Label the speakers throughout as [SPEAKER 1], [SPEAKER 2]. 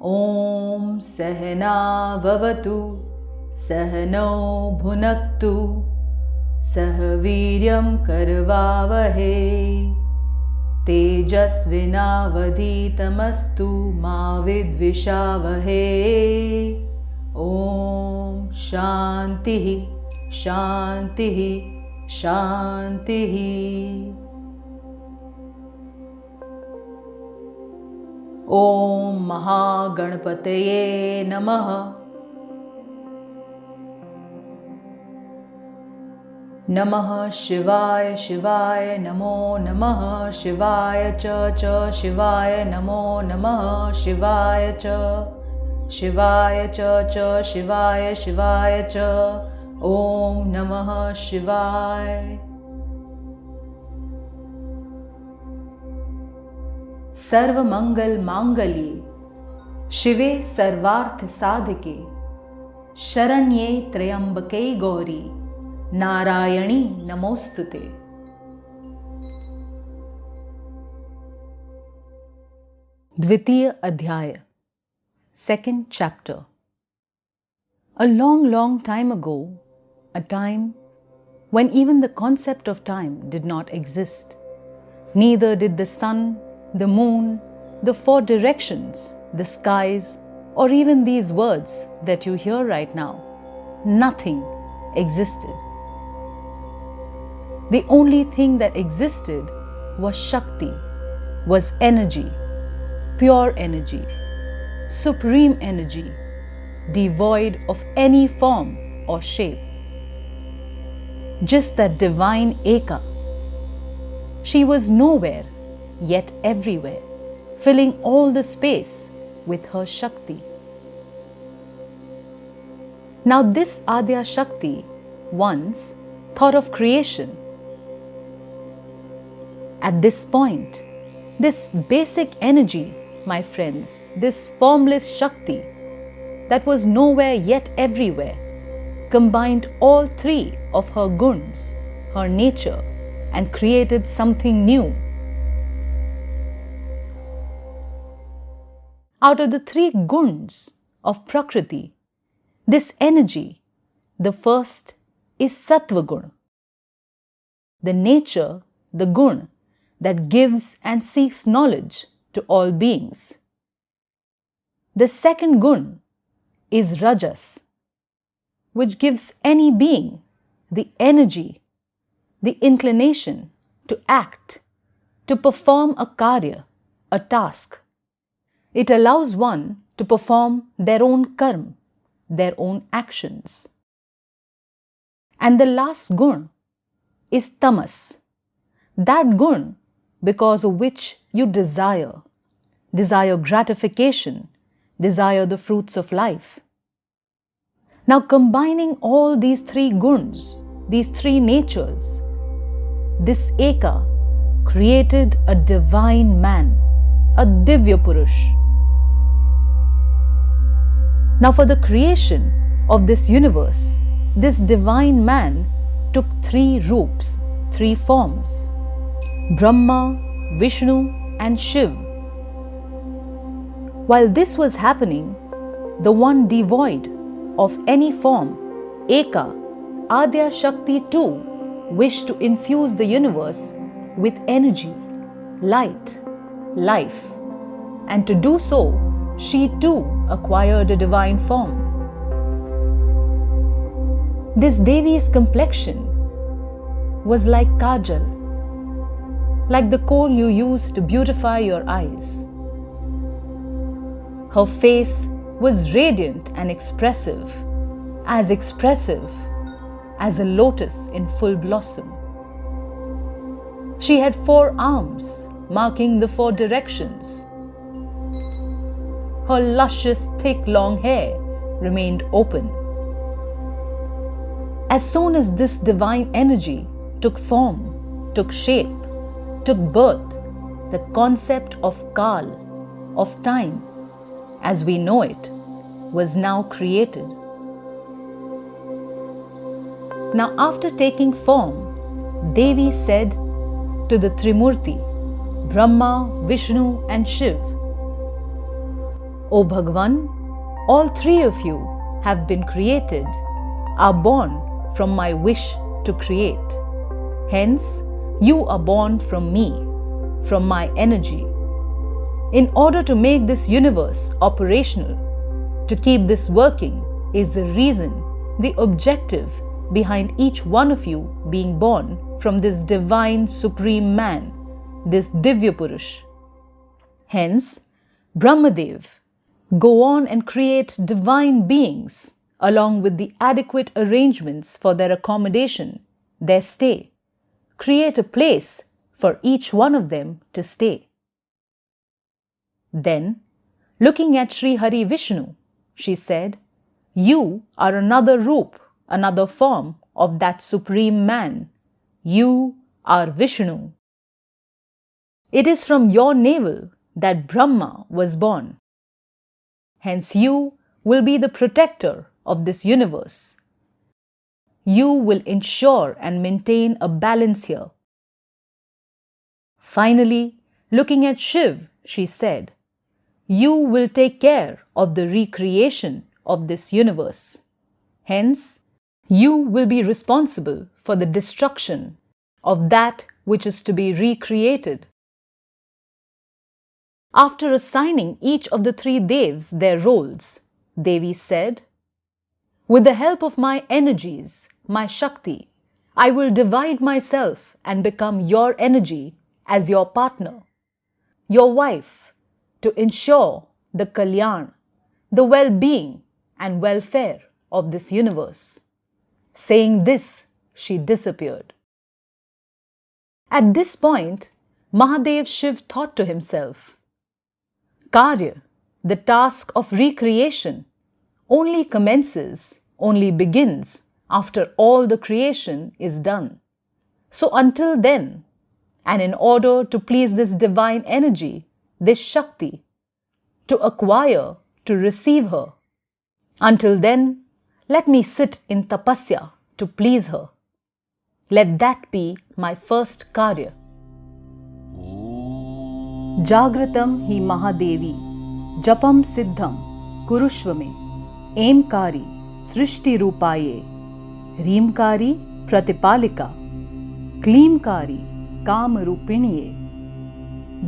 [SPEAKER 1] Om Sahana Vavatu Sahano Bhunaktu Sahaviryam Karvavahe Tejasvinavaditamastu Ma Vidvishavahe. Om Shantihi Shantihi Shantihi. Om Mahaganpataye Namaha. Namaha Shivaya Shivaya Namo Namaha Shivaya Cha Cha Shivaya Namo Namaha Shivaya Cha Shivaya Cha Cha Shivaya Shivaya Cha. Om Namaha Shivaya. Sarva Mangal Mangali Shive Sarvarth Sadhike Sharanye Trayambake Gauri Narayani Namostute. Dvitiya Adhyaya, Second Chapter. A long time ago, a time when even the concept of time did not exist. Neither did the sun, the moon, the four directions, the skies, or even these words that you hear right now. Nothing existed. The only thing that existed was Shakti, was energy, pure energy, supreme energy, devoid of any form or shape. Just that divine Eka. She was nowhere, yet everywhere, filling all the space with her Shakti. Now this Adya Shakti once thought of creation. At this point, this basic energy, my friends, this formless Shakti that was nowhere yet everywhere, combined all three of her guns, her nature, and created something new. Out of the three guns of Prakriti, this energy, the first is Sattva Gun, the nature, the gun that gives and seeks knowledge to all beings. The second gun is Rajas, which gives any being the energy, the inclination to act, to perform a karya, a task. It allows one to perform their own karma, their own actions. And the last gun is Tamas, that gun because of which you desire gratification, desire the fruits of life. Now combining all these three guns, these three natures, this Eka created a divine man, a Divya Purush. Now for the creation of this universe, this divine man took three roops, three forms: Brahma, Vishnu and Shiv. While this was happening, the one devoid of any form, Eka, Adya Shakti too, wished to infuse the universe with energy, light, life, and to do so, she too acquired a divine form. This Devi's complexion was like kajal, like the kohl you use to beautify your eyes. Her face was radiant and expressive as a lotus in full blossom. She had 4 arms marking the 4 directions. Her luscious, thick, long hair remained open. As soon as this divine energy took form, took shape, took birth, the concept of Kal, of time, as we know it, was now created. Now after taking form, Devi said to the Trimurti, Brahma, Vishnu and Shiv, O Bhagwan, all three of you have been created, are born from my wish to create. Hence, you are born from me, from my energy. In order to make this universe operational, to keep this working, is the reason, the objective behind each one of you being born from this divine supreme man, this Divya Purush. Hence, Brahmadev, go on and create divine beings along with the adequate arrangements for their accommodation, their stay. Create a place for each one of them to stay. Then, looking at Sri Hari Vishnu, she said, you are another roop, another form of that supreme man. You are Vishnu. It is from your navel that Brahma was born. Hence you will be the protector of this universe. You will ensure and maintain a balance here. Finally, looking at Shiv, she said, you will take care of the recreation of this universe. Hence, you will be responsible for the destruction of that which is to be recreated. After assigning each of the three Devs their roles, Devi said, with the help of my energies, my shakti, I will divide myself and become your energy as your partner, your wife, to ensure the kalyan, the well-being and welfare of this universe. Saying this, she disappeared. At this point, Mahadev Shiv thought to himself, Karya, the task of recreation, only commences, only begins after all the creation is done. So until then, and in order to please this divine energy, this shakti, to acquire, to receive her, until then, let me sit in tapasya to please her. Let that be my first karya. Jagratam hi Mahadevi, Japam Siddham, Kurushvame, Aimkari, Srishti Rupaye, Reemkari, Pratipalika, Kleemkari, Kam Rupiniye,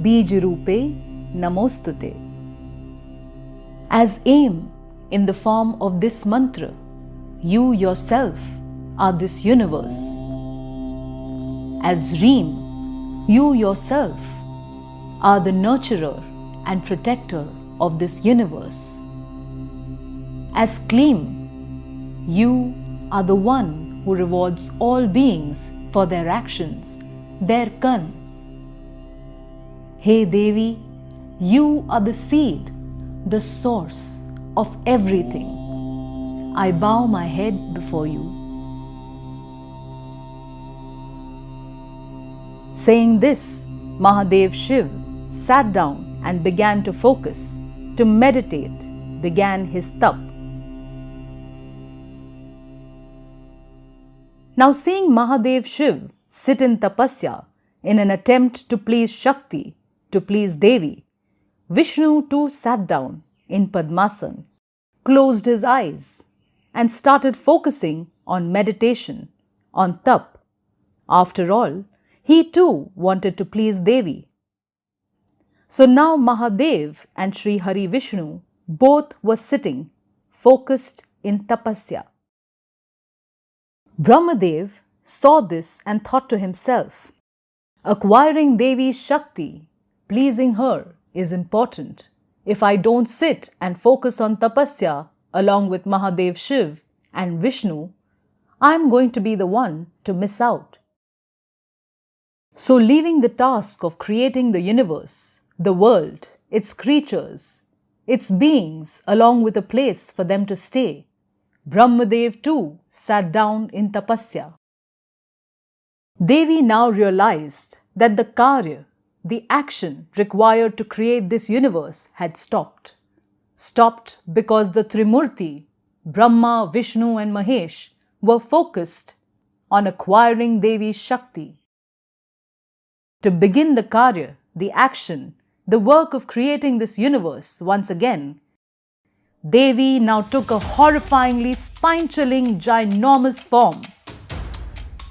[SPEAKER 1] Bij Rupe, Namostute. As aim in the form of this mantra, you yourself are this universe. As Reem, you yourself are the nurturer and protector of this universe. As Kleem, you are the one who rewards all beings for their actions, their karma. Hey Devi, you are the seed, the source of everything. I bow my head before you. Saying this, Mahadev Shiv sat down and began to focus, to meditate, began his tap. Now seeing Mahadev Shiv sit in tapasya in an attempt to please Shakti, to please Devi, Vishnu too sat down in Padmasana, closed his eyes and started focusing on meditation, on tap. After all, he too wanted to please Devi. So now Mahadev and Sri Hari Vishnu both were sitting, focused in tapasya. Brahmadev saw this and thought to himself, acquiring Devi's Shakti, pleasing her is important. If I don't sit and focus on tapasya along with Mahadev Shiv and Vishnu, I am going to be the one to miss out. So leaving the task of creating the universe, the world, its creatures, its beings along with a place for them to stay, Brahmadev too sat down in tapasya. Devi now realized that the karya, the action required to create this universe had stopped. Stopped because the Trimurti, Brahma, Vishnu and Mahesh were focused on acquiring Devi's Shakti. To begin the karya, the action, the work of creating this universe once again, Devi now took a horrifyingly spine-chilling, ginormous form.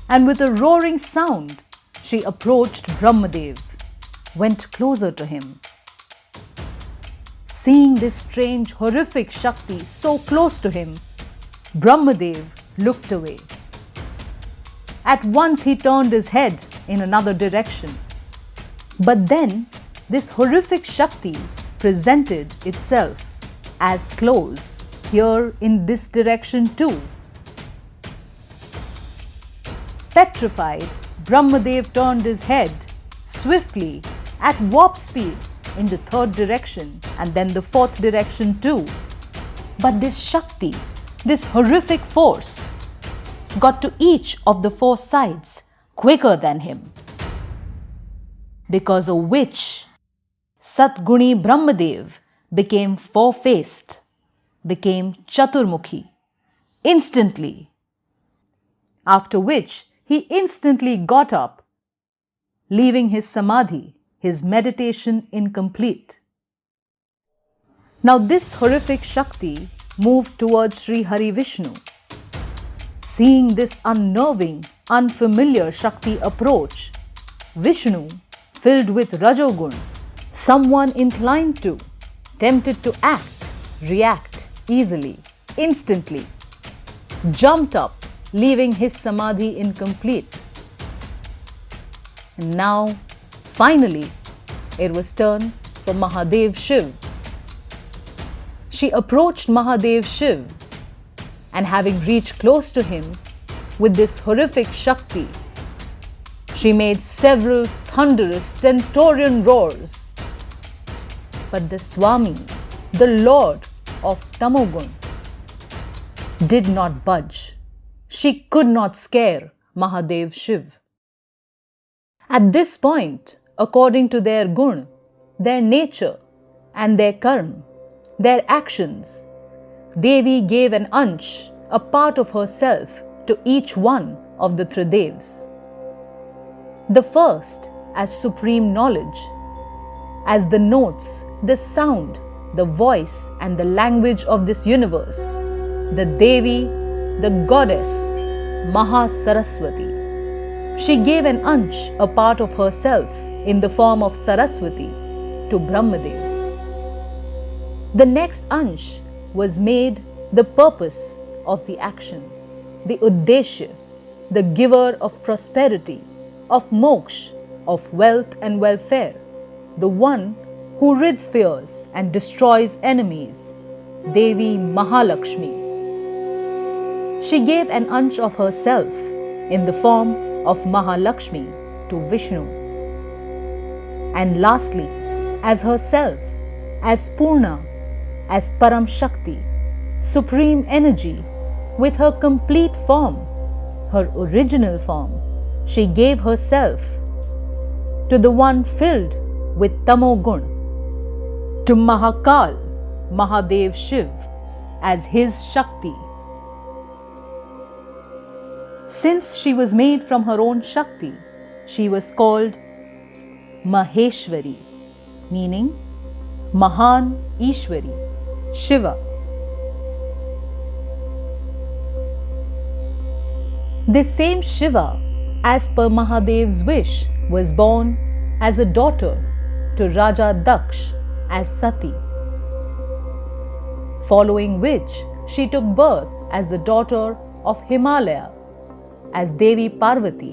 [SPEAKER 1] And with a roaring sound, she approached Brahmadev, went closer to him. Seeing this strange, horrific Shakti so close to him, Brahmadev looked away. At once he turned his head in another direction. But then this horrific Shakti presented itself as close here in this direction too. Petrified, Brahmadev turned his head swiftly at warp speed in the third direction and then the fourth direction too. But this Shakti, this horrific force, got to each of the four sides quicker than him. Because of which Satguni Brahmadev became four-faced, became Chaturmukhi, instantly. After which he instantly got up, leaving his samadhi, his meditation incomplete. Now this horrific Shakti moved towards Sri Hari Vishnu. Seeing this unnerving, unfamiliar Shakti approach, Vishnu, filled with Rajogun, someone inclined to, tempted to act, react easily, instantly, jumped up, leaving his samadhi incomplete. And now, finally, it was turn for Mahadev Shiv. She approached Mahadev Shiv, and having reached close to him with this horrific Shakti, she made several thunderous stentorian roars. But the Swami, the Lord of Tamogun, did not budge. She could not scare Mahadev Shiv. At this point, according to their gun, their nature and their karma, their actions, Devi gave an ansh, a part of herself, to each one of the Tridevs. The first as supreme knowledge, as the notes, the sound, the voice and the language of this universe, the Devi, the goddess, Maha Saraswati. She gave an ansh, a part of herself, in the form of Saraswati, to Brahmadev. The next ansh was made the purpose of the action, the uddeshya, the giver of prosperity, of moksha, of wealth and welfare, the one who rids fears and destroys enemies, Devi Mahalakshmi. She gave an ansh of herself in the form of Mahalakshmi to Vishnu. And lastly, as herself, as Purna, as Param Shakti, supreme energy, with her complete form, her original form, she gave herself to the one filled with Tamogun, to Mahakal, Mahadev Shiv, as his Shakti. Since she was made from her own Shakti, she was called Maheshwari, meaning Mahan Ishwari, Shiva. This same Shiva, as per Mahadev's wish, was born as a daughter to Raja Daksh as Sati, following which she took birth as the daughter of Himalaya as Devi Parvati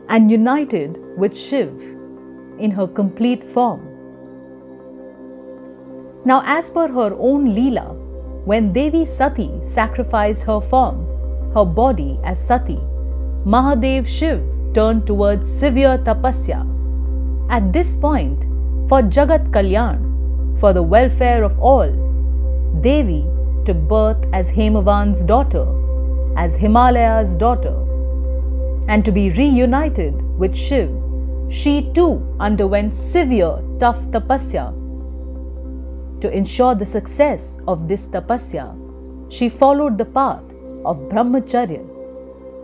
[SPEAKER 1] and united with Shiv in her complete form. Now, as per her own Leela, when Devi Sati sacrificed her form, her body as Sati, Mahadev Shiv turned towards severe tapasya. At this point, for Jagat Kalyan, for the welfare of all, Devi took birth as Hemavan's daughter, as Himalaya's daughter. And to be reunited with Shiv, she too underwent severe, tough tapasya. To ensure the success of this tapasya, she followed the path of Brahmacharya,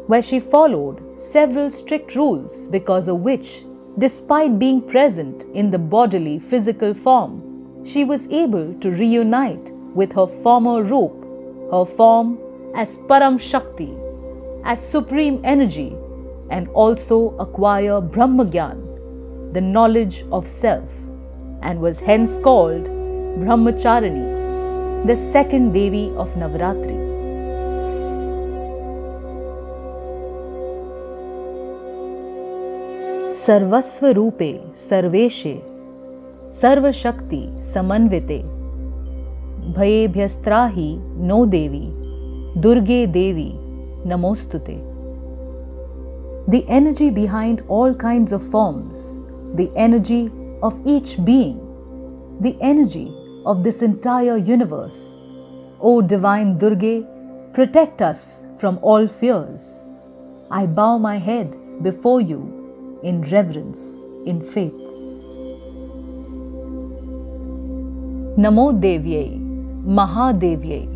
[SPEAKER 1] where she followed several strict rules, because of which, despite being present in the bodily physical form, she was able to reunite with her former roop, her form as Param Shakti, as supreme energy, and also acquire Brahmagyan, the knowledge of self, and was hence called Brahmacharini, the second Devi of Navratri. Sarvasva Rupe Sarveshe Sarva Shakti Samanvite Bhayebhyastrahi No Devi Durge Devi Namostute. The energy behind all kinds of forms, the energy of each being, the energy of this entire universe. O Divine Durga, protect us from all fears. I bow my head before you in reverence, in faith. Namo Devyai, Mahadevyai,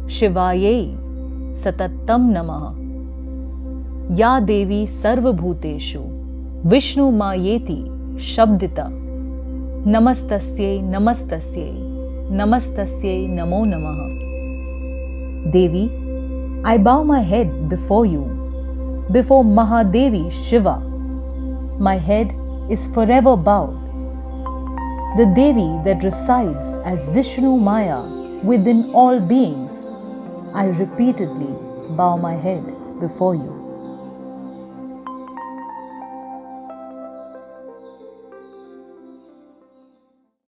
[SPEAKER 1] Shivayai, Satattam Namaha. Ya Devi Sarva Bhuteshu, Vishnu Mayeti, Shabdita. Namastasyai, Namastasyai, Namastasyai Namo Namaha. Devi, I bow my head before you, before Mahadevi Shiva. My head is forever bowed. The Devi that resides as Vishnu Maya within all beings, I repeatedly bow my head before you.